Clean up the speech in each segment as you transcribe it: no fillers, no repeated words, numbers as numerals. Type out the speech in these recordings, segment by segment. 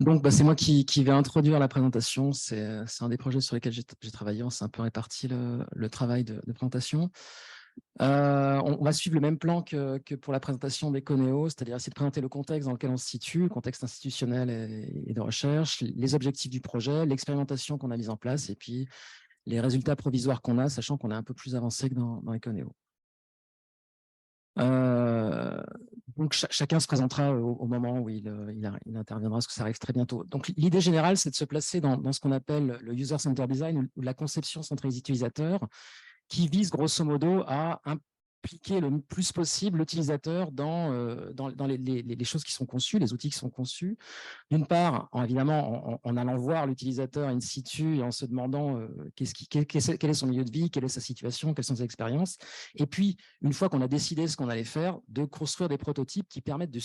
Donc, c'est moi qui vais introduire la présentation. C'est un des projets sur lesquels j'ai travaillé. On s'est un peu réparti le travail de présentation. On va suivre le même plan que pour la présentation d'Econeo, c'est-à-dire essayer de présenter le contexte dans lequel on se situe, le contexte institutionnel et de recherche, les objectifs du projet, l'expérimentation qu'on a mise en place et puis les résultats provisoires qu'on a, sachant qu'on est un peu plus avancé que dans Econeo. Donc, chacun se présentera au moment où il interviendra, parce que ça arrive très bientôt. Donc, l'idée générale, c'est de se placer dans ce qu'on appelle le User Center Design ou la conception centrée des utilisateurs, qui vise grosso modo à impliquer le plus possible l'utilisateur dans les choses qui sont conçues, les outils qui sont conçus. D'une part, évidemment, en allant voir l'utilisateur in situ et en se demandant quel est son milieu de vie, quelle est sa situation, quelles sont ses expériences. Et puis, une fois qu'on a décidé ce qu'on allait faire, de construire des prototypes qui permettent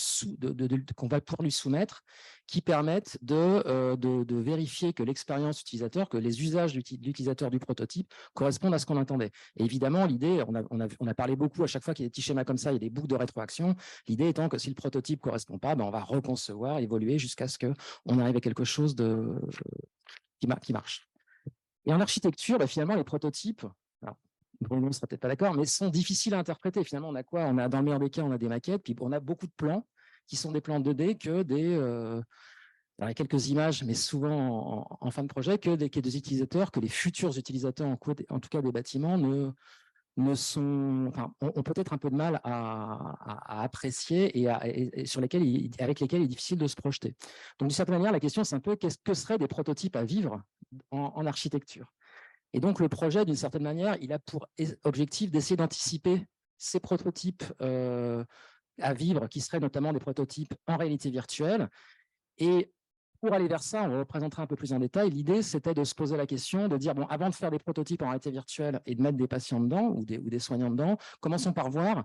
qu'on va pouvoir lui soumettre, qui permettent de vérifier que l'expérience utilisateur, que les usages de l'utilisateur du prototype correspondent à ce qu'on attendait. Et évidemment, l'idée, on a parlé beaucoup à chaque fois qu'il y a des petits schémas comme ça, il y a des boucles de rétroaction. L'idée étant que si le prototype ne correspond pas, on va reconcevoir, évoluer jusqu'à ce qu'on arrive à quelque chose qui marche. Et en architecture, finalement, les prototypes, alors, Bruno ne sera peut-être pas d'accord, mais sont difficiles à interpréter. Finalement, on a quoi? Dans le meilleur des cas, on a des maquettes, puis on a beaucoup de plans qui sont des plans 2D que il y a quelques images, mais souvent en fin de projet, que des utilisateurs, que les futurs utilisateurs, en tout cas des bâtiments, ont peut-être un peu de mal à apprécier et avec lesquels il est difficile de se projeter. Donc, d'une certaine manière, la question, c'est un peu que seraient des prototypes à vivre en architecture. Et donc, le projet, d'une certaine manière, il a pour objectif d'essayer d'anticiper ces prototypes à vivre, qui seraient notamment des prototypes en réalité virtuelle. Et pour aller vers ça, on le représentera un peu plus en détail. L'idée, c'était de se poser la question, de dire, avant de faire des prototypes en réalité virtuelle et de mettre des patients dedans ou des soignants dedans, commençons par voir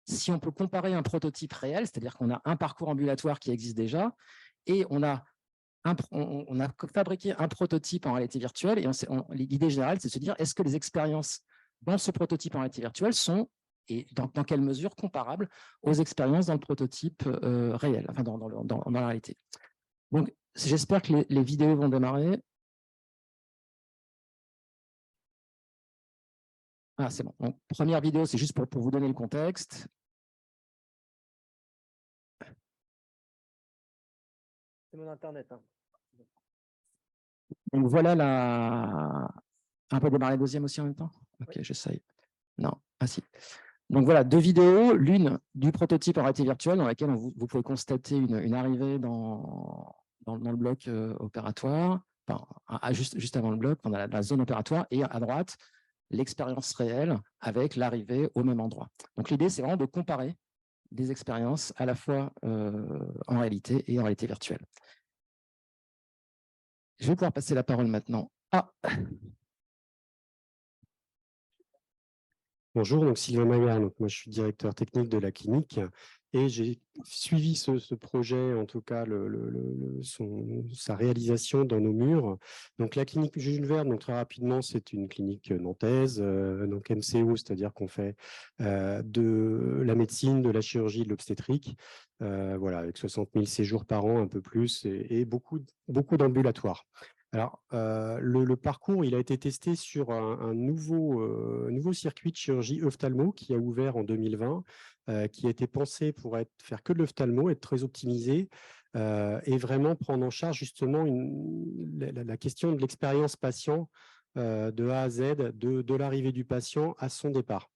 si on peut comparer un prototype réel, c'est-à-dire qu'on a un parcours ambulatoire qui existe déjà, et on a fabriqué un prototype en réalité virtuelle, et l'idée générale, c'est de se dire, est-ce que les expériences dans ce prototype en réalité virtuelle sont, et dans quelle mesure, comparables aux expériences dans le prototype réel, enfin dans la réalité. Donc, j'espère que les vidéos vont démarrer. Ah, c'est bon. Donc, première vidéo, c'est juste pour vous donner le contexte. C'est mon Internet. Hein. Donc, voilà On peut démarrer deuxième aussi en même temps? Ok, oui. J'essaye. Non, ah si. Donc voilà, deux vidéos, l'une du prototype en réalité virtuelle dans laquelle vous pouvez constater une arrivée dans le bloc opératoire, enfin, juste avant le bloc, on a la zone opératoire, et à droite, l'expérience réelle avec l'arrivée au même endroit. Donc l'idée, c'est vraiment de comparer des expériences à la fois en réalité et en réalité virtuelle. Je vais pouvoir passer la parole maintenant à... Bonjour, donc Sylvain Maillard, donc moi je suis directeur technique de la clinique et j'ai suivi ce projet, en tout cas sa réalisation dans nos murs. Donc la clinique Jules Verne, donc très rapidement, c'est une clinique nantaise, donc MCO, c'est-à-dire qu'on fait de la médecine, de la chirurgie, de l'obstétrique, voilà, avec 60 000 séjours par an, un peu plus, et beaucoup d'ambulatoires. Alors, le parcours, il a été testé sur un nouveau circuit de chirurgie ophtalmo qui a ouvert en 2020, qui a été pensé pour faire que de l'ophtalmo, être très optimisé et vraiment prendre en charge justement la question de l'expérience patient de A à Z, de l'arrivée du patient à son départ.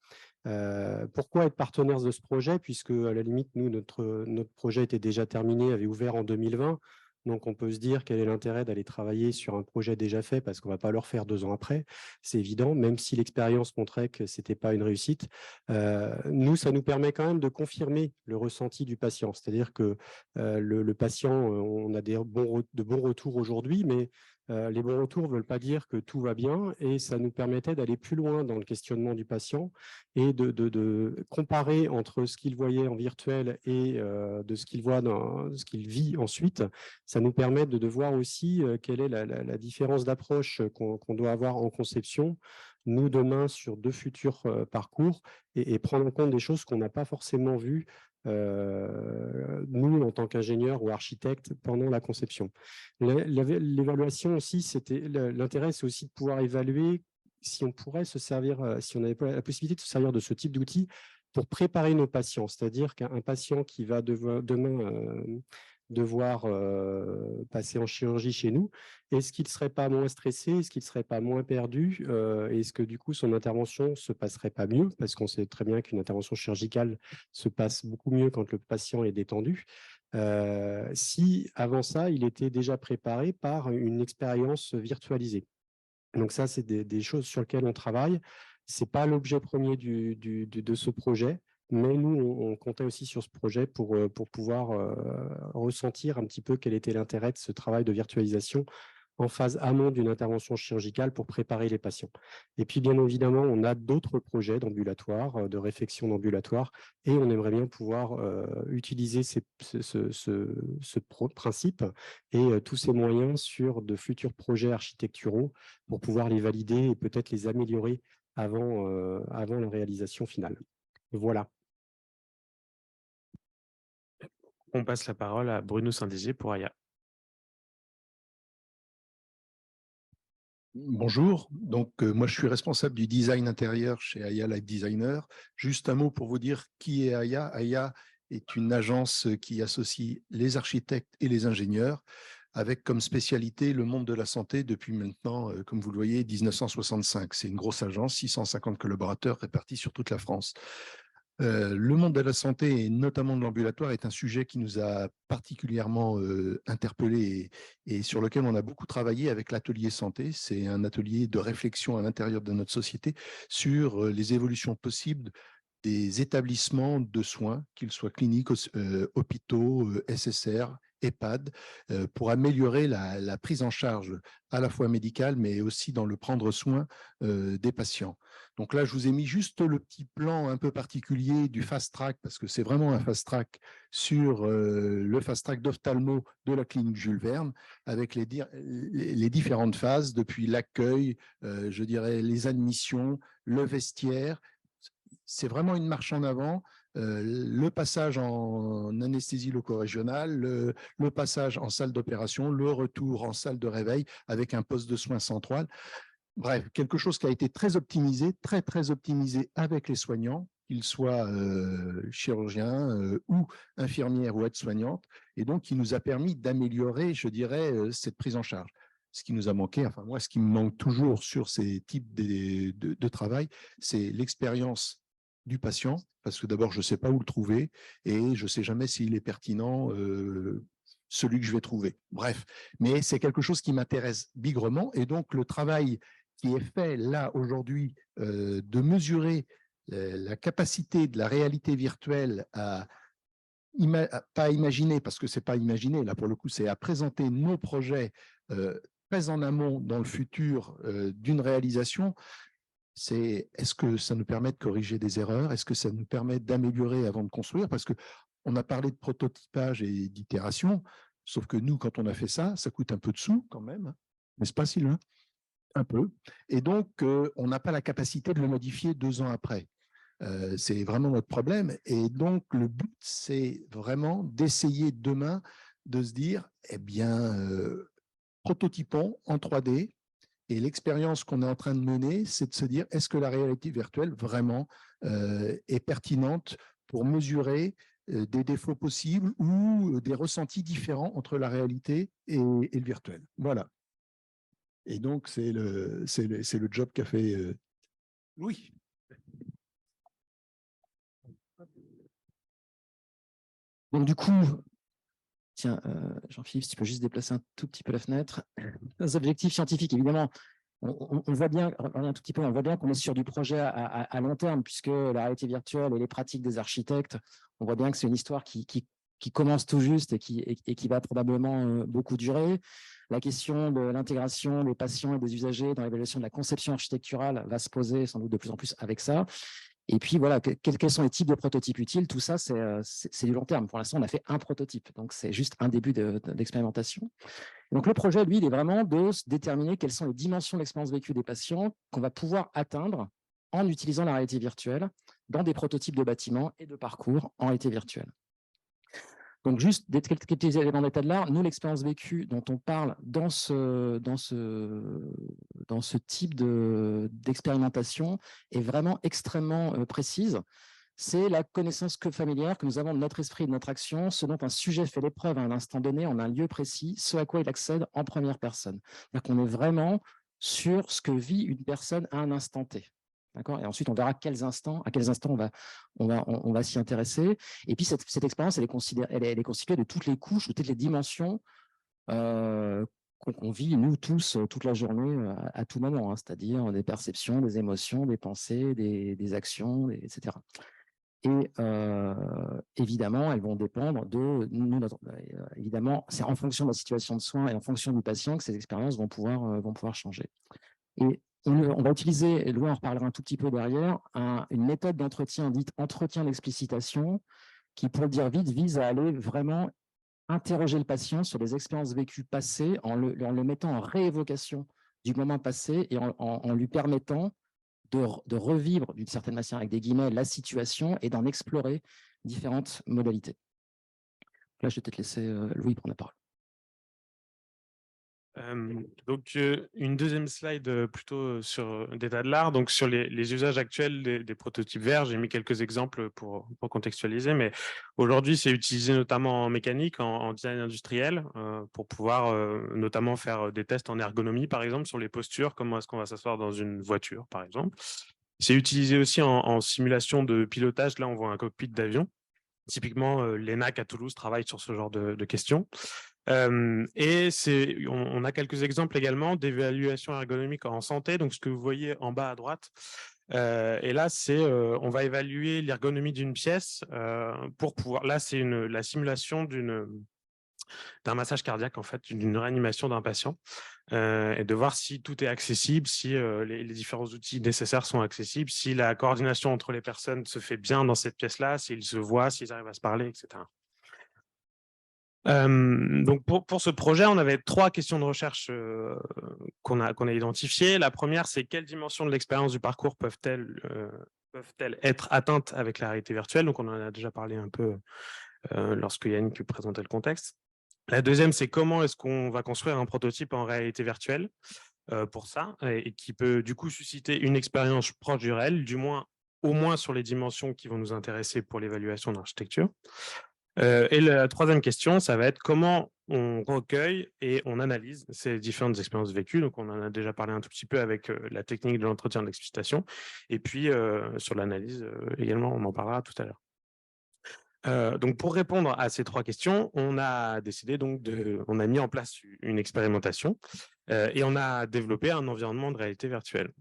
Pourquoi être partenaire de ce projet? Puisque, à la limite, nous, notre projet était déjà terminé, avait ouvert en 2020. Donc, on peut se dire quel est l'intérêt d'aller travailler sur un projet déjà fait parce qu'on ne va pas le refaire 2 ans après. C'est évident, même si l'expérience montrait que ce n'était pas une réussite. Nous, ça nous permet quand même de confirmer le ressenti du patient. C'est-à-dire que le patient, on a de bons retours aujourd'hui, mais les bons retours ne veulent pas dire que tout va bien et ça nous permettait d'aller plus loin dans le questionnement du patient et de comparer entre ce qu'il voyait en virtuel et de ce qu'il voit dans ce qu'il vit ensuite. Ça nous permet de voir aussi quelle est la différence d'approche qu'on doit avoir en conception nous, demain, sur de futurs parcours et prendre en compte des choses qu'on n'a pas forcément vues, nous, en tant qu'ingénieurs ou architectes, pendant la conception. L'évaluation aussi, l'intérêt, c'est aussi de pouvoir évaluer si on pourrait se servir, si on avait la possibilité de se servir de ce type d'outils pour préparer nos patients. C'est-à-dire qu'un patient qui va demain devoir passer en chirurgie chez nous, est-ce qu'il ne serait pas moins stressé? Est-ce qu'il ne serait pas moins perdu? Est-ce que du coup, son intervention ne se passerait pas mieux? Parce qu'on sait très bien qu'une intervention chirurgicale se passe beaucoup mieux quand le patient est détendu. Si, avant ça, il était déjà préparé par une expérience virtualisée. Donc ça, c'est des choses sur lesquelles on travaille. Ce n'est pas l'objet premier de ce projet, mais nous, on comptait aussi sur ce projet pour pouvoir ressentir un petit peu quel était l'intérêt de ce travail de virtualisation en phase amont d'une intervention chirurgicale pour préparer les patients. Et puis, bien évidemment, on a d'autres projets d'ambulatoire, de réflexion d'ambulatoire, et on aimerait bien pouvoir utiliser ce principe et tous ces moyens sur de futurs projets architecturaux pour pouvoir les valider et peut-être les améliorer avant la réalisation finale. Voilà. On passe la parole à Bruno Saint-Dizier pour Aya. Bonjour, donc moi je suis responsable du design intérieur chez Aya Light Designer. Juste un mot pour vous dire qui est Aya. Aya est une agence qui associe les architectes et les ingénieurs avec comme spécialité le monde de la santé depuis maintenant, comme vous le voyez, 1965. C'est une grosse agence, 650 collaborateurs répartis sur toute la France. Le monde de la santé et notamment de l'ambulatoire est un sujet qui nous a particulièrement interpellés et sur lequel on a beaucoup travaillé avec l'atelier santé. C'est un atelier de réflexion à l'intérieur de notre société sur les évolutions possibles des établissements de soins, qu'ils soient cliniques, hôpitaux, SSR, EHPAD, pour améliorer la prise en charge à la fois médicale, mais aussi dans le prendre soin des patients. Donc là, je vous ai mis juste le petit plan un peu particulier du fast track, parce que c'est vraiment un fast track sur le fast track d'ophtalmo de la clinique Jules Verne, avec les différentes phases, depuis l'accueil, je dirais les admissions, le vestiaire. C'est vraiment une marche en avant. Le passage en anesthésie loco-régionale, le passage en salle d'opération, le retour en salle de réveil avec un poste de soins central. Bref, quelque chose qui a été très optimisé, très optimisé avec les soignants, qu'ils soient chirurgiens ou infirmières ou aides-soignantes, et donc qui nous a permis d'améliorer, je dirais, cette prise en charge. Ce qui nous a manqué, enfin moi, ce qui me manque toujours sur ces types de travail, c'est l'expérience du patient, parce que d'abord, je ne sais pas où le trouver et je ne sais jamais s'il est pertinent, celui que je vais trouver. Bref, mais c'est quelque chose qui m'intéresse bigrement et donc le travail qui est fait là aujourd'hui de mesurer la capacité de la réalité virtuelle à pas imaginer, parce que ce n'est pas imaginer, là pour le coup, c'est à présenter nos projets très en amont dans le futur d'une réalisation. C'est est-ce que ça nous permet de corriger des erreurs? Est-ce que ça nous permet d'améliorer avant de construire? Parce qu'on a parlé de prototypage et d'itération, sauf que nous, quand on a fait ça, ça coûte un peu de sous quand même, n'est-ce pas, Sylvain? Un peu. Et donc, on n'a pas la capacité de le modifier 2 ans après. C'est vraiment notre problème. Et donc, le but, c'est vraiment d'essayer demain de se dire, eh bien, prototypons en 3D. Et l'expérience qu'on est en train de mener, c'est de se dire, est-ce que la réalité virtuelle vraiment est pertinente pour mesurer des défauts possibles ou des ressentis différents entre la réalité et le virtuel. Voilà. Et donc, c'est le job qu'a fait Louis. Donc du coup, tiens, Jean-Philippe, si tu peux juste déplacer un tout petit peu la fenêtre. Les objectifs scientifiques, évidemment, on voit bien, un tout petit peu, on voit bien qu'on est sur du projet à long terme, puisque la réalité virtuelle et les pratiques des architectes, on voit bien que c'est une histoire qui commence tout juste et qui va probablement beaucoup durer. La question de l'intégration des patients et des usagers dans l'évaluation de la conception architecturale va se poser sans doute de plus en plus avec ça. Et puis, voilà, quels sont les types de prototypes utiles? Tout ça, c'est du long terme. Pour l'instant, on a fait un prototype. Donc, c'est juste un début d'expérimentation. Donc, le projet, lui, il est vraiment de se déterminer quelles sont les dimensions de l'expérience vécue des patients qu'on va pouvoir atteindre en utilisant la réalité virtuelle dans des prototypes de bâtiments et de parcours en réalité virtuelle. Donc, juste quelques éléments d'état de l'art. Nous, l'expérience vécue dont on parle dans ce type d'expérimentation est vraiment extrêmement précise. C'est la connaissance familière que nous avons de notre esprit et de notre action, ce dont un sujet fait l'épreuve à un instant donné, en un lieu précis, ce à quoi il accède en première personne. C'est-à-dire qu'on est vraiment sur ce que vit une personne à un instant T. Et ensuite, on verra à quels instants on va s'y intéresser. Et puis, cette expérience, elle est constituée de toutes les couches, de toutes les dimensions qu'on vit, nous tous, toute la journée, à tout moment, c'est-à-dire des perceptions, des émotions, des pensées, des actions, etc. Et évidemment, elles vont dépendre de nous. Évidemment, c'est en fonction de la situation de soins et en fonction du patient que ces expériences vont pouvoir changer. Et on va utiliser, et Louis en reparlera un tout petit peu derrière, une méthode d'entretien dite entretien d'explicitation qui, pour le dire vite, vise à aller vraiment interroger le patient sur les expériences vécues passées en le mettant en réévocation du moment passé et en lui permettant de revivre d'une certaine manière, avec des guillemets, la situation et d'en explorer différentes modalités. Là, je vais peut-être laisser Louis prendre la parole. Donc, une deuxième slide plutôt sur d'état de l'art, donc sur les usages actuels des prototypes verts. J'ai mis quelques exemples pour contextualiser, mais aujourd'hui, c'est utilisé notamment en mécanique, en design industriel, pour pouvoir notamment faire des tests en ergonomie, par exemple, sur les postures, comment est-ce qu'on va s'asseoir dans une voiture, par exemple. C'est utilisé aussi en simulation de pilotage. Là, on voit un cockpit d'avion. Typiquement, l'ENAC à Toulouse travaille sur ce genre de questions. Et on a quelques exemples également d'évaluation ergonomique en santé. Donc, ce que vous voyez en bas à droite, et là, on va évaluer l'ergonomie d'une pièce pour pouvoir. Là, c'est la simulation d'un massage cardiaque, en fait, d'une réanimation d'un patient, et de voir si tout est accessible, si les différents outils nécessaires sont accessibles, si la coordination entre les personnes se fait bien dans cette pièce-là, s'ils se voient, s'ils arrivent à se parler, etc. Donc pour ce projet, on avait 3 questions de recherche qu'on a identifiées. La première, c'est quelles dimensions de l'expérience du parcours peuvent-elles être atteintes avec la réalité virtuelle? Donc on en a déjà parlé un peu lorsque Yannick présentait le contexte. La deuxième, c'est comment est-ce qu'on va construire un prototype en réalité virtuelle pour ça, et qui peut du coup susciter une expérience proche du réel, au moins sur les dimensions qui vont nous intéresser pour l'évaluation d'architecture. Et la troisième question, ça va être comment on recueille et on analyse ces différentes expériences vécues. Donc, on en a déjà parlé un tout petit peu avec la technique de l'entretien d'explicitation. Et puis, sur l'analyse également, on en parlera tout à l'heure. Donc, pour répondre à ces 3 questions, on a décidé on a mis en place une expérimentation et on a développé un environnement de réalité virtuelle.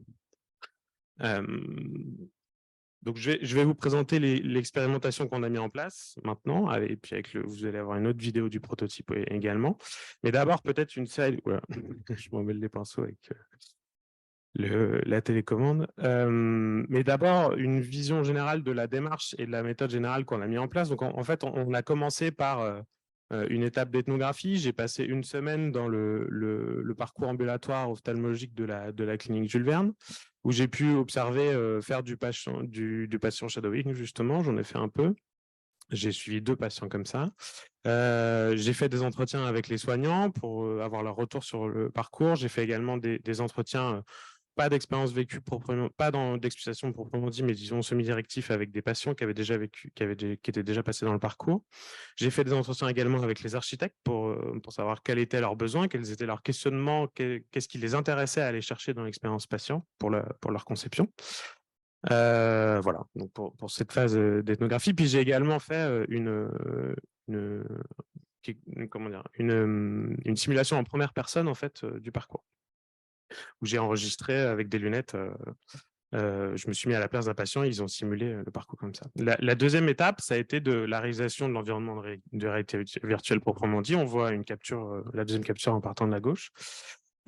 Donc, je vais vous présenter l'expérimentation qu'on a mis en place maintenant, et puis vous allez avoir une autre vidéo du prototype également. Mais d'abord, peut-être une slide. Voilà. Je m'en mêle les pinceaux avec la télécommande. Mais d'abord, une vision générale de la démarche et de la méthode générale qu'on a mis en place. Donc, en fait, on a commencé par une étape d'ethnographie. J'ai passé une semaine dans le parcours ambulatoire ophtalmologique de la clinique Jules Verne, où j'ai pu observer faire du patient shadowing, justement. J'en ai fait un peu. J'ai suivi 2 patients comme ça. J'ai fait des entretiens avec les soignants pour avoir leur retour sur le parcours. J'ai fait également des entretiens, pas d'expérience vécue proprement, pas d'explication proprement dit, mais disons semi-directif avec des patients qui avaient déjà vécu, qui étaient déjà passés dans le parcours. J'ai fait des entretiens également avec les architectes pour savoir quels étaient leurs besoins, quels étaient leurs questionnements, qu'est-ce qui les intéressait à aller chercher dans l'expérience patient pour leur conception. Voilà, donc pour cette phase d'ethnographie. Puis j'ai également fait une simulation en première personne en fait du parcours, où j'ai enregistré avec des lunettes. Je me suis mis à la place d'un patient, ils ont simulé le parcours comme ça. La deuxième étape, ça a été de la réalisation de l'environnement de réalité virtuelle proprement dit. On voit une capture, la deuxième capture en partant de la gauche.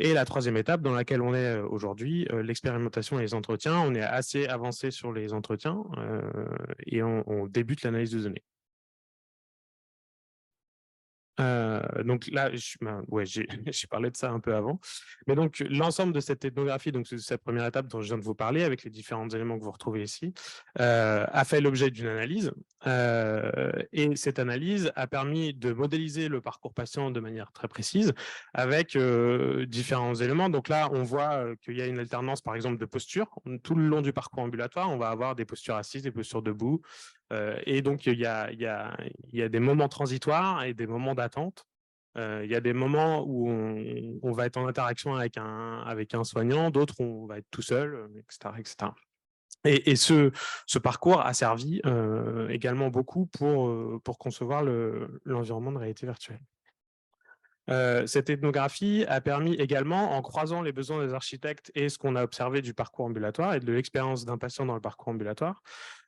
Et la troisième étape dans laquelle on est aujourd'hui, l'expérimentation et les entretiens. On est assez avancé sur les entretiens et on débute l'analyse de données. Donc là, ouais, j'ai parlé de ça un peu avant. Mais donc, l'ensemble de cette ethnographie, donc cette première étape dont je viens de vous parler, avec les différents éléments que vous retrouvez ici, a fait l'objet d'une analyse. Et cette analyse a permis de modéliser le parcours patient de manière très précise, avec différents éléments. Donc là, on voit qu'il y a une alternance, par exemple, de posture. Tout le long du parcours ambulatoire, on va avoir des postures assises, des postures debout. Et donc, il y a des moments transitoires et des moments d'attente. Il y a des moments où on va être en interaction avec un soignant, d'autres on va être tout seul, etc. etc. Et ce parcours a servi également beaucoup pour concevoir l'environnement de réalité virtuelle. Cette ethnographie a permis également, en croisant les besoins des architectes et ce qu'on a observé du parcours ambulatoire et de l'expérience d'un patient dans le parcours ambulatoire,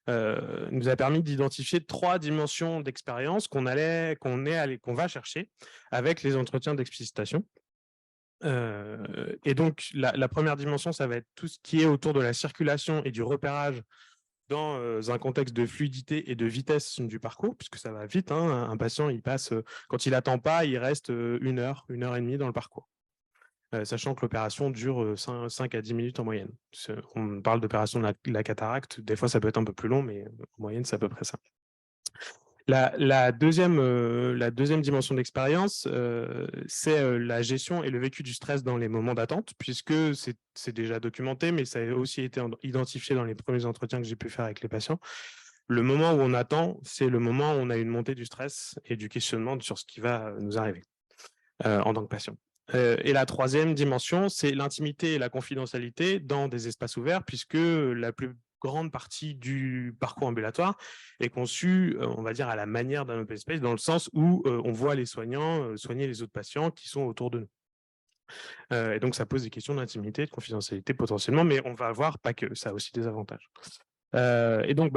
nous a permis d'identifier 3 dimensions d'expérience qu'on va chercher avec les entretiens d'explicitation. Et donc, la première dimension, ça va être tout ce qui est autour de la circulation et du repérage dans un contexte de fluidité et de vitesse du parcours, puisque ça va vite. Hein, un patient, il passe, quand il n'attend pas, il reste 1 heure, 1 heure et demie dans le parcours. Sachant que l'opération dure 5 à 10 minutes en moyenne. On parle d'opération de la cataracte, des fois ça peut être un peu plus long, mais en moyenne c'est à peu près ça. La deuxième dimension d'expérience, c'est la gestion et le vécu du stress dans les moments d'attente, puisque c'est déjà documenté, mais ça a aussi été identifié dans les premiers entretiens que j'ai pu faire avec les patients. Le moment où on attend, c'est le moment où on a une montée du stress et du questionnement sur ce qui va nous arriver en tant que patient. Et la troisième dimension, c'est l'intimité et la confidentialité dans des espaces ouverts, puisque la plus grande partie du parcours ambulatoire est conçue, on va dire, à la manière d'un open space, dans le sens où on voit les soignants soigner les autres patients qui sont autour de nous. Et donc, ça pose des questions d'intimité, de confidentialité potentiellement, mais on va voir pas que, ça a aussi des avantages. Et donc,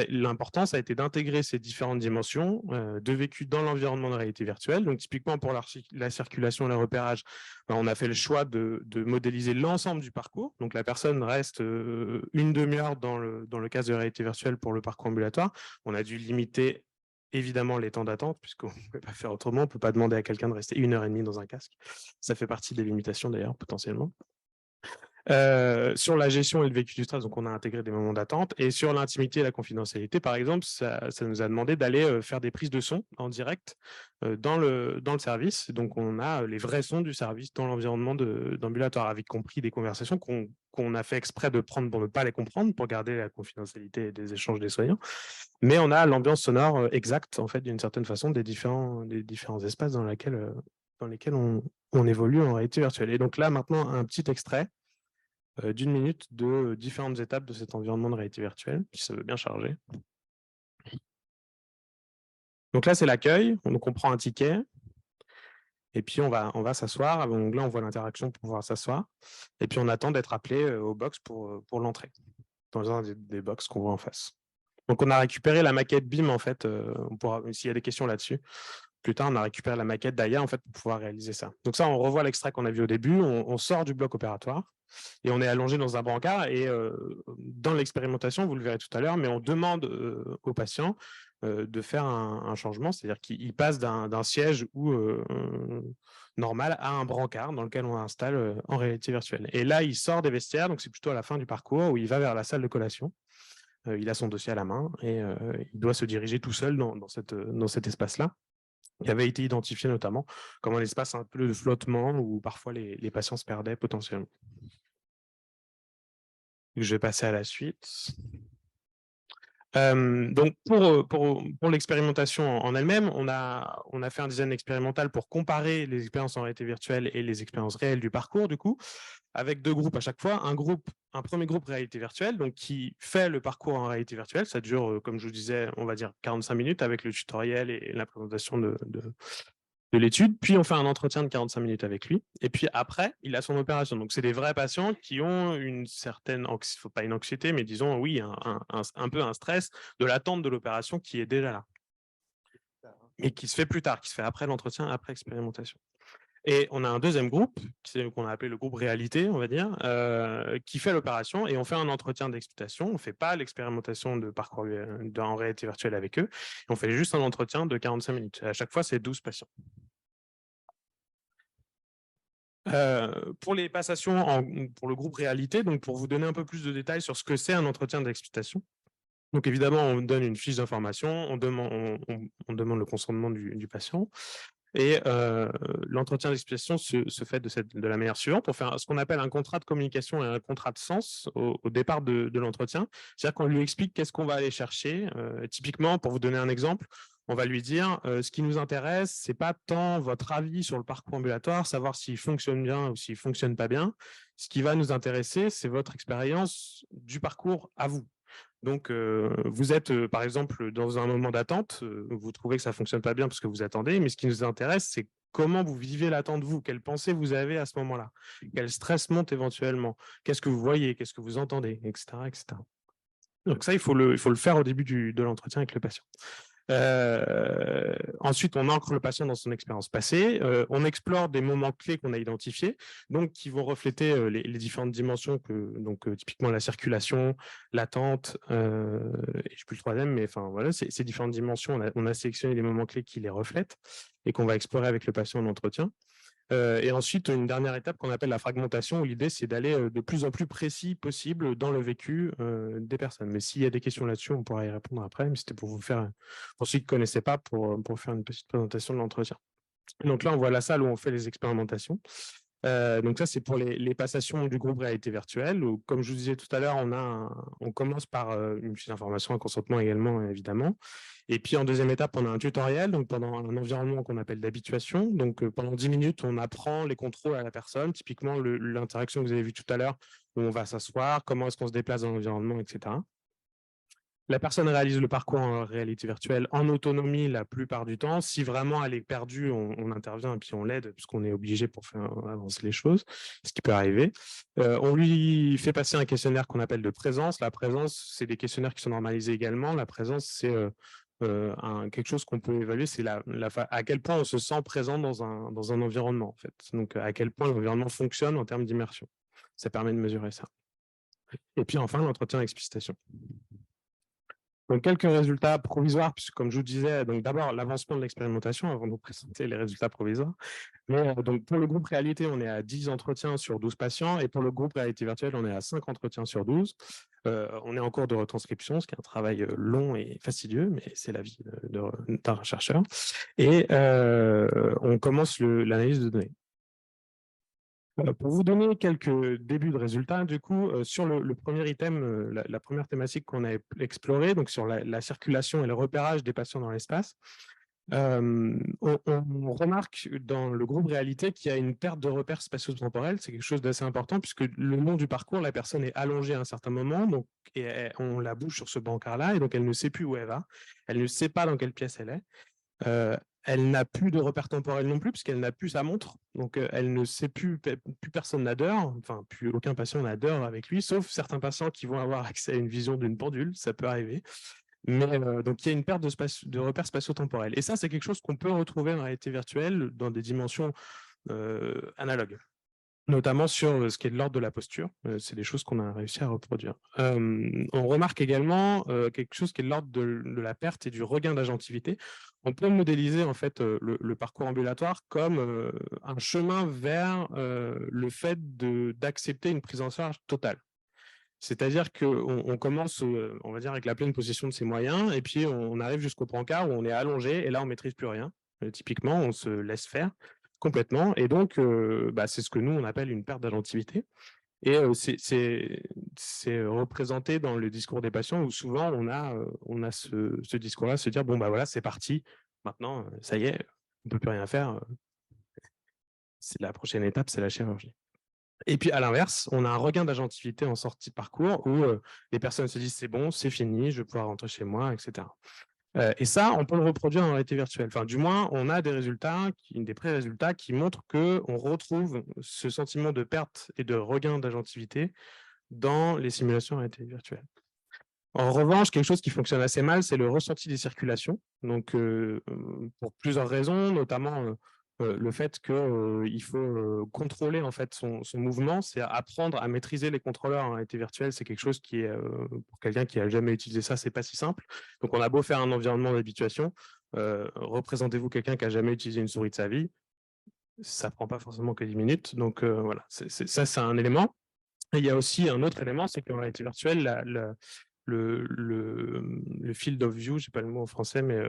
l'important, ça a été d'intégrer ces différentes dimensions de vécu dans l'environnement de réalité virtuelle. Donc, typiquement, pour la circulation et le repérage, on a fait le choix de modéliser l'ensemble du parcours. Donc, la personne reste une demi-heure dans le cas de réalité virtuelle pour le parcours ambulatoire. On a dû limiter évidemment les temps d'attente, puisqu'on ne peut pas faire autrement. On ne peut pas demander à quelqu'un de rester 1 heure et demie dans un casque. Ça fait partie des limitations, d'ailleurs, potentiellement. Sur la gestion et le vécu du stress, donc on a intégré des moments d'attente. Et sur l'intimité et la confidentialité, par exemple, ça nous a demandé d'aller faire des prises de son en direct dans le service. Donc, on a les vrais sons du service dans l'environnement d'ambulatoire, avec compris des conversations qu'on a fait exprès de prendre pour ne pas les comprendre, pour garder la confidentialité des échanges des soignants. Mais on a l'ambiance sonore exacte, en fait, d'une certaine façon, des différents espaces dans lesquels on évolue en réalité virtuelle. Et donc là, maintenant, un petit extrait d'1 minute de différentes étapes de cet environnement de réalité virtuelle, si ça veut bien charger. Donc là, c'est l'accueil. Donc, on prend un ticket. Et puis, on va s'asseoir. Donc là, on voit l'interaction pour pouvoir s'asseoir. Et puis, on attend d'être appelé au box pour l'entrée, dans un des box qu'on voit en face. Donc, on a récupéré la maquette BIM, en fait. S'il y a des questions là-dessus, plus tard, on a récupéré la maquette d'AIA, en fait, pour pouvoir réaliser ça. Donc ça, on revoit l'extrait qu'on a vu au début. On sort du bloc opératoire. Et on est allongé dans un brancard et dans l'expérimentation, vous le verrez tout à l'heure, mais on demande aux patients de faire un changement, c'est-à-dire qu'il passe d'un siège normal à un brancard dans lequel on installe en réalité virtuelle. Et là, il sort des vestiaires, donc c'est plutôt à la fin du parcours où il va vers la salle de collation. Il a son dossier à la main et il doit se diriger tout seul dans cet espace-là, qui avait été identifié notamment comme un espace un peu de flottement où parfois les patients se perdaient potentiellement. Je vais passer à la suite. Donc, pour l'expérimentation en elle-même, on a fait un design expérimental pour comparer les expériences en réalité virtuelle et les expériences réelles du parcours, du coup, avec 2 groupes à chaque fois. Un premier groupe réalité virtuelle, donc qui fait le parcours en réalité virtuelle. Ça dure, comme je vous disais, on va dire 45 minutes avec le tutoriel et la présentation de l'étude, puis on fait un entretien de 45 minutes avec lui, et puis après, il a son opération. Donc, c'est des vrais patients qui ont une certaine, pas une anxiété, mais disons, oui, un peu un stress de l'attente de l'opération qui est déjà là, et qui se fait plus tard, qui se fait après l'entretien, après expérimentation. Et on a un deuxième groupe, qu'on a appelé le groupe réalité, on va dire, qui fait l'opération et on fait un entretien d'exploitation. On ne fait pas l'expérimentation de parcours en réalité virtuelle avec eux. On fait juste un entretien de 45 minutes. À chaque fois, c'est 12 patients. Pour les passations pour le groupe réalité, donc pour vous donner un peu plus de détails sur ce que c'est un entretien d'exploitation. Donc évidemment, on donne une fiche d'information, on demande le consentement du patient. Et l'entretien d'explication se fait de la manière suivante. On fait ce qu'on appelle un contrat de communication et un contrat de sens au départ de l'entretien. C'est-à-dire qu'on lui explique qu'est-ce qu'on va aller chercher. Typiquement, pour vous donner un exemple, on va lui dire ce qui nous intéresse, ce n'est pas tant votre avis sur le parcours ambulatoire, savoir s'il fonctionne bien ou s'il ne fonctionne pas bien. Ce qui va nous intéresser, c'est votre expérience du parcours à vous. Donc, vous êtes, par exemple, dans un moment d'attente, vous trouvez que ça ne fonctionne pas bien parce que vous attendez, mais ce qui nous intéresse, c'est comment vous vivez l'attente, vous, quelles pensées vous avez à ce moment-là, quel stress monte éventuellement, qu'est-ce que vous voyez, qu'est-ce que vous entendez, etc. etc. Donc ça, il faut le faire au début de l'entretien avec le patient. Ensuite, on ancre le patient dans son expérience passée. On explore des moments clés qu'on a identifiés, donc qui vont refléter les différentes dimensions typiquement la circulation, l'attente, et je ne sais plus le troisième, mais enfin voilà, ces différentes dimensions, on a sélectionné les moments clés qui les reflètent et qu'on va explorer avec le patient en entretien. Et ensuite, une dernière étape qu'on appelle la fragmentation, où l'idée, c'est d'aller de plus en plus précis possible dans le vécu des personnes. Mais s'il y a des questions là-dessus, on pourra y répondre après. Mais c'était pour vous faire, pour ceux qui ne connaissaient pas, pour faire une petite présentation de l'entretien. Donc là, on voit la salle où on fait les expérimentations. Donc ça, c'est pour les passations du groupe réalité virtuelle. Où, comme je vous disais tout à l'heure, on commence par une fiche d'information, un consentement également, évidemment. Et puis, en deuxième étape, on a un tutoriel, donc pendant un environnement qu'on appelle d'habituation. Donc, pendant 10 minutes, on apprend les contrôles à la personne, typiquement l'interaction que vous avez vue tout à l'heure, où on va s'asseoir, comment est-ce qu'on se déplace dans l'environnement, etc. La personne réalise le parcours en réalité virtuelle en autonomie la plupart du temps. Si vraiment elle est perdue, on intervient et puis on l'aide puisqu'on est obligé pour faire avancer les choses, ce qui peut arriver. On lui fait passer un questionnaire qu'on appelle de présence. La présence, c'est des questionnaires qui sont normalisés également. La présence, c'est quelque chose qu'on peut évaluer, c'est à quel point on se sent présent dans un environnement, en fait. Donc, à quel point l'environnement fonctionne en termes d'immersion. Ça permet de mesurer ça. Et puis enfin, l'entretien explicitation. Donc, quelques résultats provisoires, puisque comme je vous disais, donc d'abord l'avancement de l'expérimentation avant de vous présenter les résultats provisoires. Mais donc pour le groupe réalité, on est à 10 entretiens sur 12 patients et pour le groupe réalité virtuelle, on est à 5 entretiens sur 12. On est en cours de retranscription, ce qui est un travail long et fastidieux, mais c'est la vie d'un chercheur. Et on commence l'analyse de données. Pour vous donner quelques débuts de résultats, du coup, sur le premier item, la première thématique qu'on a explorée, donc sur la circulation et le repérage des patients dans l'espace, on remarque dans le groupe réalité qu'il y a une perte de repères spatio-temporels. C'est quelque chose d'assez important puisque le long du parcours, la personne est allongée à un certain moment donc, et on la bouge sur ce bancard-là et donc elle ne sait plus où elle va. Elle ne sait pas dans quelle pièce elle est. Elle n'a plus de repères temporels non plus, puisqu'elle n'a plus sa montre. Donc, elle ne sait plus personne n'a d'heure, enfin, plus aucun patient n'a d'heure avec lui, sauf certains patients qui vont avoir accès à une vision d'une pendule, ça peut arriver. Mais donc, il y a une perte de repères spatio-temporels. Et ça, c'est quelque chose qu'on peut retrouver en réalité virtuelle dans des dimensions analogues, notamment sur ce qui est de l'ordre de la posture. C'est des choses qu'on a réussi à reproduire. On remarque également quelque chose qui est de l'ordre de la perte et du regain d'agentivité. On peut modéliser en fait le parcours ambulatoire comme un chemin vers le fait d'accepter une prise en charge totale. C'est-à-dire qu'on commence, on va dire, avec la pleine possession de ses moyens, et puis on arrive jusqu'au brancard où on est allongé, et là, on ne maîtrise plus rien. Typiquement, on se laisse faire complètement, et donc, c'est ce que nous, on appelle une perte d'agentivité. Et c'est représenté dans le discours des patients, où souvent, on a ce discours-là, se dire, bon, bah voilà, c'est parti, maintenant, ça y est, on ne peut plus rien faire. C'est la prochaine étape, c'est la chirurgie. Et puis, à l'inverse, on a un regain d'agentivité en sortie de parcours où les personnes se disent « c'est bon, c'est fini, je vais pouvoir rentrer chez moi », etc. Et ça, on peut le reproduire en réalité virtuelle. Enfin, du moins, on a des résultats, des pré-résultats qui montrent qu'on retrouve ce sentiment de perte et de regain d'agentivité dans les simulations en réalité virtuelle. En revanche, quelque chose qui fonctionne assez mal, c'est le ressenti des circulations. Donc, pour plusieurs raisons, notamment le fait qu'il faut contrôler en fait son mouvement, c'est apprendre à maîtriser les contrôleurs en réalité virtuelle. C'est quelque chose qui est, pour quelqu'un qui n'a jamais utilisé ça, c'est pas si simple. Donc, on a beau faire un environnement d'habituation, représentez-vous quelqu'un qui n'a jamais utilisé une souris de sa vie, ça prend pas forcément que 10 minutes. Donc, voilà, ça, c'est un élément. Et il y a aussi un autre élément, c'est qu'en réalité virtuelle, le field of view, je n'ai pas le mot en français, mais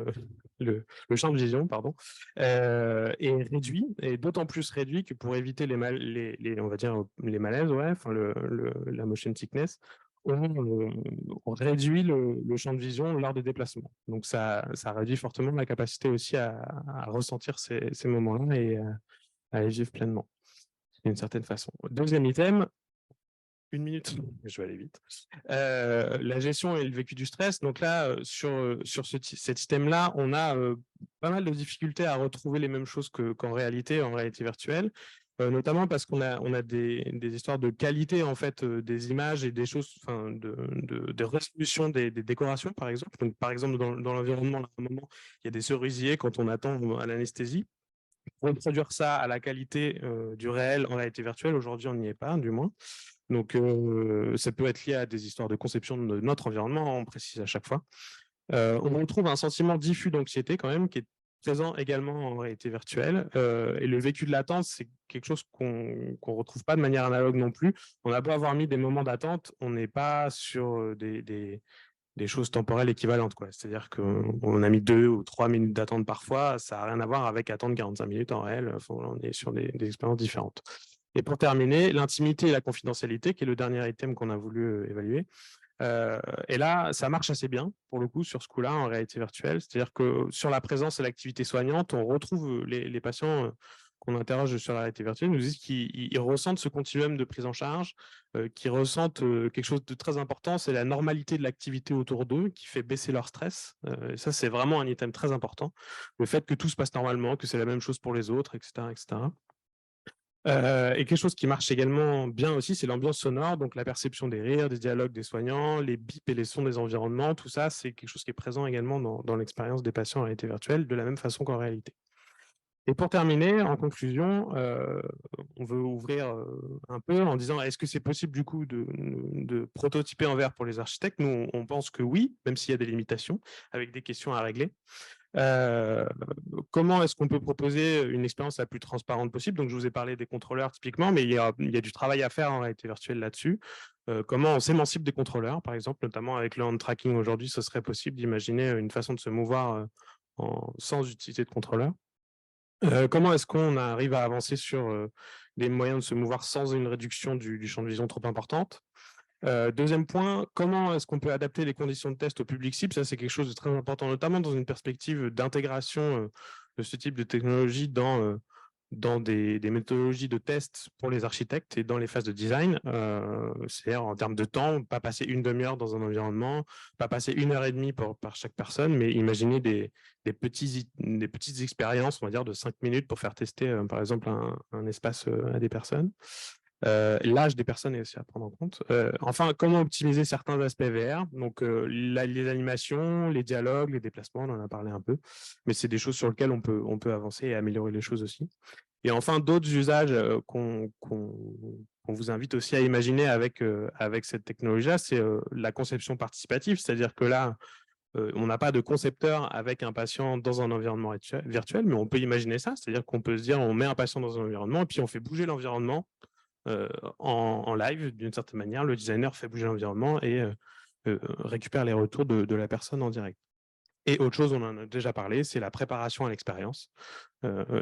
le champ de vision, pardon, est réduit, et d'autant plus réduit que pour éviter on va dire les malaises, ouais, enfin la motion sickness, on réduit le champ de vision lors des déplacements. Donc ça réduit fortement la capacité aussi à ressentir ces moments-là et à les vivre pleinement, d'une certaine façon. Deuxième item, 1 minute, je vais aller vite. La gestion et le vécu du stress. Donc là, sur cet système-là, on a pas mal de difficultés à retrouver les mêmes choses qu'en réalité virtuelle, notamment parce qu'on a des histoires de qualité en fait des images et des choses, enfin de résolution des décorations, par exemple. Donc, par exemple, dans l'environnement, à un moment, il y a des cerisiers quand on attend à l'anesthésie. Reproduire ça à la qualité du réel en réalité virtuelle, aujourd'hui, on n'y est pas, du moins. Donc, ça peut être lié à des histoires de conception de notre environnement, on précise à chaque fois. On retrouve un sentiment diffus d'anxiété quand même, qui est présent également en réalité virtuelle. Et le vécu de l'attente, c'est quelque chose qu'on retrouve pas de manière analogue non plus. On a beau avoir mis des moments d'attente, on n'est pas sur des choses temporelles équivalentes, quoi. C'est-à-dire qu'on a mis 2 ou 3 minutes d'attente parfois, ça n'a rien à voir avec attendre 45 minutes en réel. Enfin, on est sur des expériences différentes. Et pour terminer, l'intimité et la confidentialité, qui est le dernier item qu'on a voulu évaluer. Et là, ça marche assez bien, pour le coup, sur ce coup-là, en réalité virtuelle. C'est-à-dire que sur la présence et l'activité soignante, on retrouve les patients qu'on interroge sur la réalité virtuelle, nous disent qu'ils ressentent ce continuum de prise en charge, qu'ils ressentent quelque chose de très important, c'est la normalité de l'activité autour d'eux qui fait baisser leur stress. Et ça, c'est vraiment un item très important. Le fait que tout se passe normalement, que c'est la même chose pour les autres, etc., etc. Et quelque chose qui marche également bien aussi, c'est l'ambiance sonore, donc la perception des rires, des dialogues des soignants, les bips et les sons des environnements, tout ça, c'est quelque chose qui est présent également dans l'expérience des patients en réalité virtuelle, de la même façon qu'en réalité. Et pour terminer, en conclusion, on veut ouvrir un peu en disant, est-ce que c'est possible du coup de prototyper en VR pour les architectes? Nous, on pense que oui, même s'il y a des limitations, avec des questions à régler. Comment est-ce qu'on peut proposer une expérience la plus transparente possible? Donc, je vous ai parlé des contrôleurs typiquement, mais il y a du travail à faire en réalité virtuelle là-dessus. Comment on s'émancipe des contrôleurs, par exemple, notamment avec le hand tracking aujourd'hui, ce serait possible d'imaginer une façon de se mouvoir sans utiliser de contrôleur. Comment est-ce qu'on arrive à avancer sur des moyens de se mouvoir sans une réduction du champ de vision trop importante? Deuxième point, comment est-ce qu'on peut adapter les conditions de test au public cible? Ça, c'est quelque chose de très important, notamment dans une perspective d'intégration de ce type de technologie dans des méthodologies de test pour les architectes et dans les phases de design. C'est-à-dire en termes de temps, pas passer une demi-heure dans un environnement, pas passer 1h30 par chaque personne, mais imaginer des petites expériences, on va dire, de 5 minutes pour faire tester, par exemple, un espace à des personnes. L'âge des personnes est aussi à prendre en compte. Enfin, comment optimiser certains aspects VR? Donc, les animations, les dialogues, les déplacements, on en a parlé un peu, mais c'est des choses sur lesquelles on peut avancer et améliorer les choses aussi. Et enfin, d'autres usages qu'on vous invite aussi à imaginer avec cette technologie-là, c'est la conception participative, c'est-à-dire que là, on n'a pas de concepteur avec un patient dans un environnement virtuel, mais on peut imaginer ça, c'est-à-dire qu'on peut se dire, on met un patient dans un environnement et puis on fait bouger l'environnement en live, d'une certaine manière. Le designer fait bouger l'environnement et récupère les retours de la personne en direct. Et autre chose, on en a déjà parlé, c'est la préparation à l'expérience.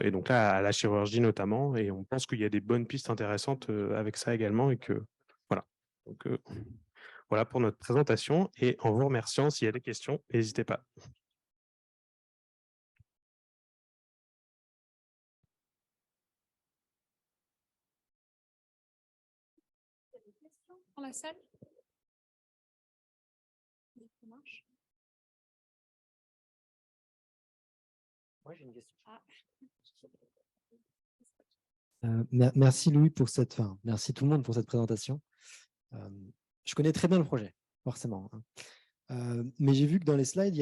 Et donc là, à la chirurgie notamment, et on pense qu'il y a des bonnes pistes intéressantes avec ça également. Et que voilà. Donc, voilà pour notre présentation. Et en vous remerciant, s'il y a des questions, n'hésitez pas. Dans la salle? Ça marche? Moi, j'ai une question. Merci Louis pour merci tout le monde pour cette présentation. Je connais très bien le projet, forcément. Mais j'ai vu que dans les slides,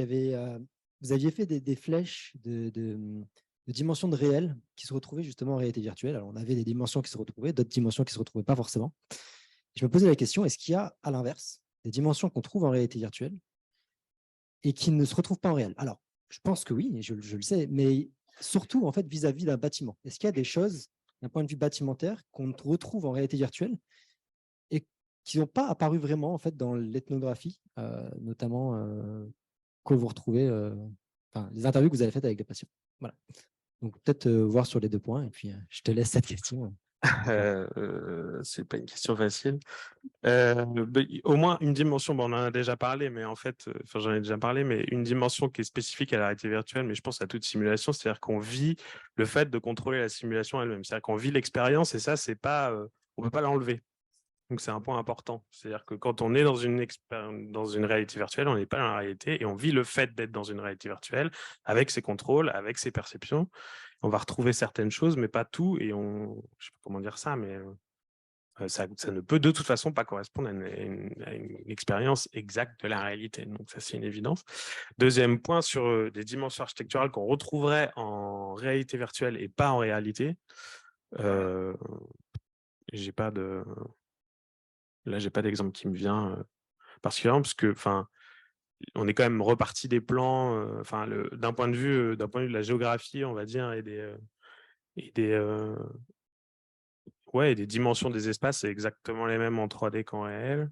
vous aviez fait des flèches de dimensions de réel qui se retrouvaient justement en réalité virtuelle. Alors, on avait des dimensions qui se retrouvaient, d'autres dimensions qui ne se retrouvaient pas forcément. Je me posais la question, est-ce qu'il y a, à l'inverse, des dimensions qu'on trouve en réalité virtuelle et qui ne se retrouvent pas en réel? Alors, je pense que oui, et je le sais, mais surtout en fait vis-à-vis d'un bâtiment. Est-ce qu'il y a des choses, d'un point de vue bâtimentaire, qu'on retrouve en réalité virtuelle et qui n'ont pas apparu vraiment en fait dans l'ethnographie, notamment que vous retrouvez, les interviews que vous avez faites avec des patients. Voilà. Donc peut-être voir sur les 2 points et puis je te laisse cette question. C'est pas une question facile. Au moins une dimension, on en a déjà parlé, mais en fait, j'en ai déjà parlé, mais une dimension qui est spécifique à la réalité virtuelle, mais je pense à toute simulation, c'est-à-dire qu'on vit le fait de contrôler la simulation elle-même. C'est-à-dire qu'on vit l'expérience et ça, c'est pas, on peut pas l'enlever. Donc c'est un point important. C'est-à-dire que quand on est dans une réalité virtuelle, on n'est pas dans la réalité et on vit le fait d'être dans une réalité virtuelle avec ses contrôles, avec ses perceptions. On va retrouver certaines choses, mais pas tout. Et je ne sais pas comment dire ça, mais ça ne peut de toute façon pas correspondre à une expérience exacte de la réalité. Donc ça, c'est une évidence. Deuxième point, sur des dimensions architecturales qu'on retrouverait en réalité virtuelle et pas en réalité. J'ai pas de... Là, j'ai pas d'exemple qui me vient particulièrement, parce que, on est quand même reparti des plans, d'un point de vue de la géographie, on va dire, et des dimensions des espaces, c'est exactement les mêmes en 3D qu'en réel.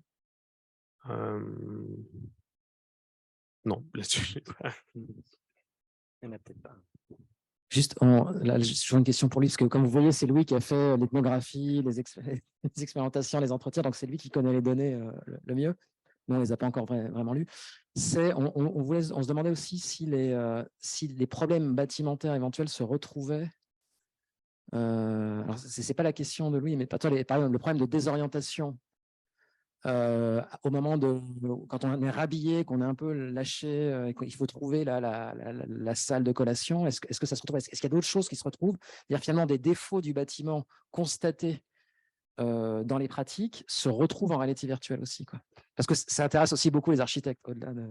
Non, là-dessus, Il n'y en a peut-être pas. Juste, là, j'ai toujours une question pour lui, parce que comme vous voyez, c'est Louis qui a fait l'ethnographie, les expérimentations, les entretiens, donc c'est lui qui connaît les données le mieux. Nous, on ne les a pas encore vraiment lues. On se demandait aussi si les problèmes bâtimentaires éventuels se retrouvaient. Alors, ce n'est pas la question de Louis, mais par exemple, le problème de désorientation au moment quand on est rhabillé, qu'on est un peu lâché, et qu'il faut trouver la salle de collation, est-ce que ça se retrouve? Est-ce qu'il y a d'autres choses qui se retrouvent? C'est-à-dire finalement des défauts du bâtiment constatés dans les pratiques se retrouvent en réalité virtuelle aussi, quoi. Parce que ça intéresse aussi beaucoup les architectes au-delà de...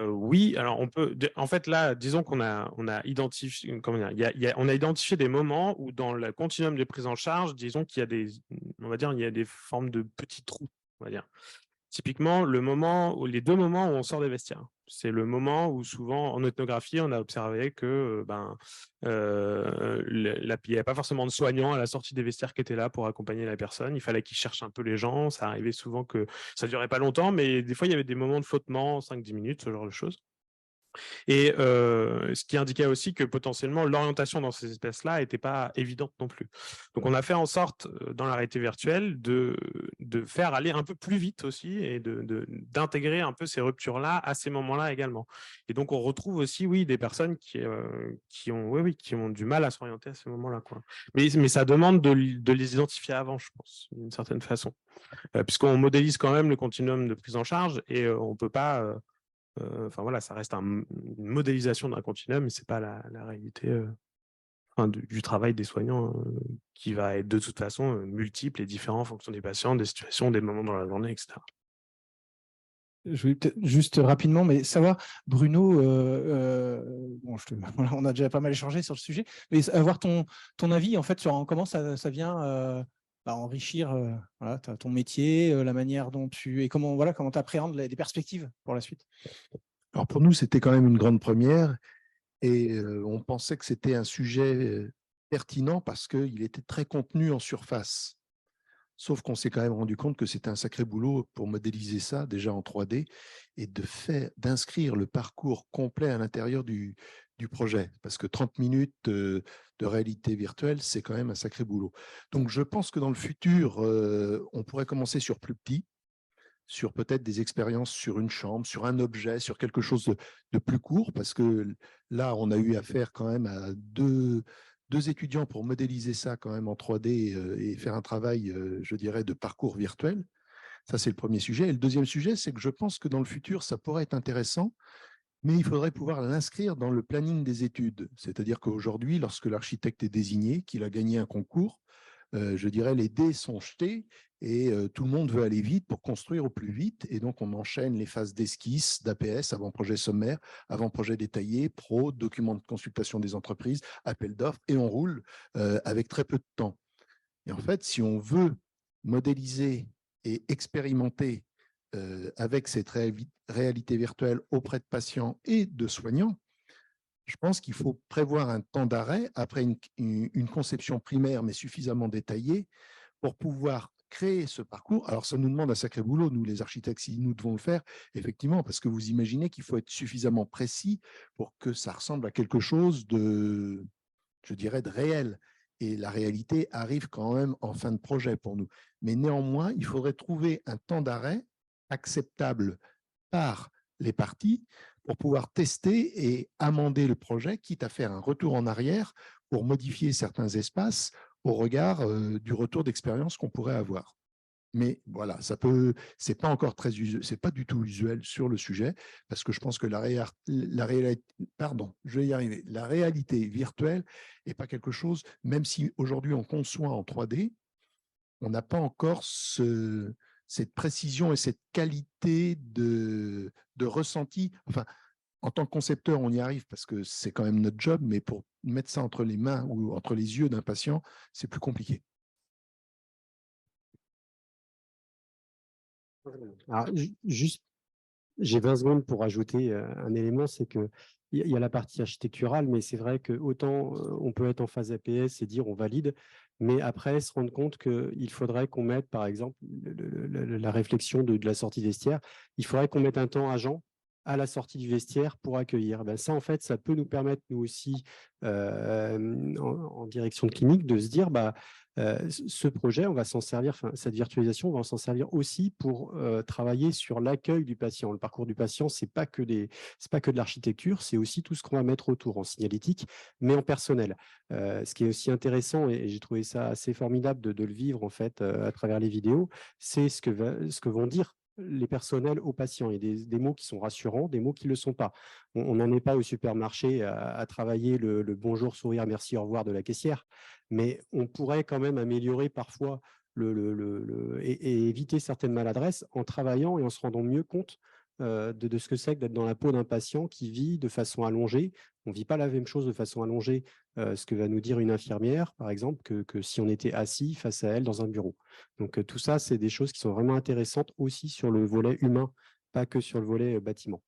Oui, alors on peut. En fait, là, disons qu'on a identifié, comment dire, on a identifié des moments où dans le continuum de prise en charge, disons qu'il y a il y a des formes de petits trous, on va dire. Typiquement, les 2 moments où on sort des vestiaires. C'est le moment où souvent, en ethnographie, on a observé que il n'y avait pas forcément de soignants à la sortie des vestiaires qui étaient là pour accompagner la personne. Il fallait qu'ils cherchent un peu les gens. Ça arrivait souvent que ça ne durait pas longtemps, mais des fois, il y avait des moments de flottement, 5-10 minutes, ce genre de choses. Et ce qui indiquait aussi que potentiellement l'orientation dans ces espèces-là n'était pas évidente non plus. Donc on a fait en sorte dans la réalité virtuelle de faire aller un peu plus vite aussi et d'intégrer un peu ces ruptures-là à ces moments-là également. Et donc on retrouve aussi des personnes qui ont du mal à s'orienter à ces moments-là, quoi. Mais ça demande de les identifier avant, je pense, d'une certaine façon. Puisqu'on modélise quand même le continuum de prise en charge et on ne peut pas... ça reste une modélisation d'un continuum, mais ce n'est pas la réalité du travail des soignants qui va être de toute façon multiple et différent en fonction des patients, des situations, des moments dans la journée, etc. Je vais peut-être juste rapidement, mais savoir, Bruno, on a déjà pas mal échangé sur le sujet, mais avoir ton avis en fait sur comment ça vient enrichir ton métier, la manière dont et comment tu appréhendes des perspectives pour la suite. Alors pour nous, c'était quand même une grande première et on pensait que c'était un sujet pertinent parce qu'il était très contenu en surface. Sauf qu'on s'est quand même rendu compte que c'était un sacré boulot pour modéliser ça déjà en 3D et d'inscrire le parcours complet à l'intérieur du projet. Parce que 30 minutes de réalité virtuelle, c'est quand même un sacré boulot. Donc, je pense que dans le futur, on pourrait commencer sur plus petit, sur peut-être des expériences sur une chambre, sur un objet, sur quelque chose de plus court, parce que là, on a eu affaire quand même à deux étudiants pour modéliser ça quand même en 3D et faire un travail, je dirais, de parcours virtuel. Ça, c'est le premier sujet. Et le deuxième sujet, c'est que je pense que dans le futur, ça pourrait être intéressant, mais il faudrait pouvoir l'inscrire dans le planning des études. C'est-à-dire qu'aujourd'hui, lorsque l'architecte est désigné, qu'il a gagné un concours, je dirais, les dés sont jetés et tout le monde veut aller vite pour construire au plus vite. Et donc, on enchaîne les phases d'esquisse, d'APS, avant-projet sommaire, avant-projet détaillé, pro, document de consultation des entreprises, appel d'offres, et on roule avec très peu de temps. Et en fait, si on veut modéliser et expérimenter avec cette réalité virtuelle auprès de patients et de soignants, je pense qu'il faut prévoir un temps d'arrêt après une conception primaire, mais suffisamment détaillée, pour pouvoir créer ce parcours. Alors, ça nous demande un sacré boulot, nous, les architectes, si nous devons le faire, effectivement, parce que vous imaginez qu'il faut être suffisamment précis pour que ça ressemble à quelque chose de, je dirais, de réel. Et la réalité arrive quand même en fin de projet pour nous. Mais néanmoins, il faudrait trouver un temps d'arrêt acceptable par les parties pour pouvoir tester et amender le projet, quitte à faire un retour en arrière pour modifier certains espaces au regard du retour d'expérience qu'on pourrait avoir. Mais voilà, ça peut, c'est pas encore très usuel, c'est pas du tout usuel sur le sujet, parce que je pense que la réalité virtuelle n'est pas quelque chose, même si aujourd'hui on conçoit en 3D, on n'a pas encore cette précision et cette qualité de ressenti. Enfin, en tant que concepteur, on y arrive parce que c'est quand même notre job, mais pour mettre ça entre les mains ou entre les yeux d'un patient, c'est plus compliqué. Alors, juste, j'ai 20 secondes pour ajouter un élément, c'est qu'il y a la partie architecturale, mais c'est vrai que autant on peut être en phase APS et dire on valide, mais après se rendre compte qu'il faudrait qu'on mette, par exemple, la réflexion de la sortie vestiaire, il faudrait qu'on mette un temps agent à la sortie du vestiaire pour accueillir. Ben ça, en fait, ça peut nous permettre, nous aussi, en direction de clinique, de se dire, ce projet, on va s'en servir, cette virtualisation, on va s'en servir aussi pour travailler sur l'accueil du patient. Le parcours du patient, c'est pas que de l'architecture, c'est aussi tout ce qu'on va mettre autour en signalétique, mais en personnel. Ce qui est aussi intéressant, et j'ai trouvé ça assez formidable de le vivre en fait à travers les vidéos, c'est ce que vont dire les personnels aux patients. Il y a des mots qui sont rassurants, des mots qui ne le sont pas. On n'en est pas au supermarché à travailler le bonjour, sourire, merci, au revoir de la caissière, mais on pourrait quand même améliorer parfois et éviter certaines maladresses en travaillant et en se rendant mieux compte de ce que c'est que d'être dans la peau d'un patient qui vit de façon allongée. On ne vit pas la même chose de façon allongée, ce que va nous dire une infirmière, par exemple, que si on était assis face à elle dans un bureau. Donc tout ça, c'est des choses qui sont vraiment intéressantes aussi sur le volet humain, pas que sur le volet bâtiment.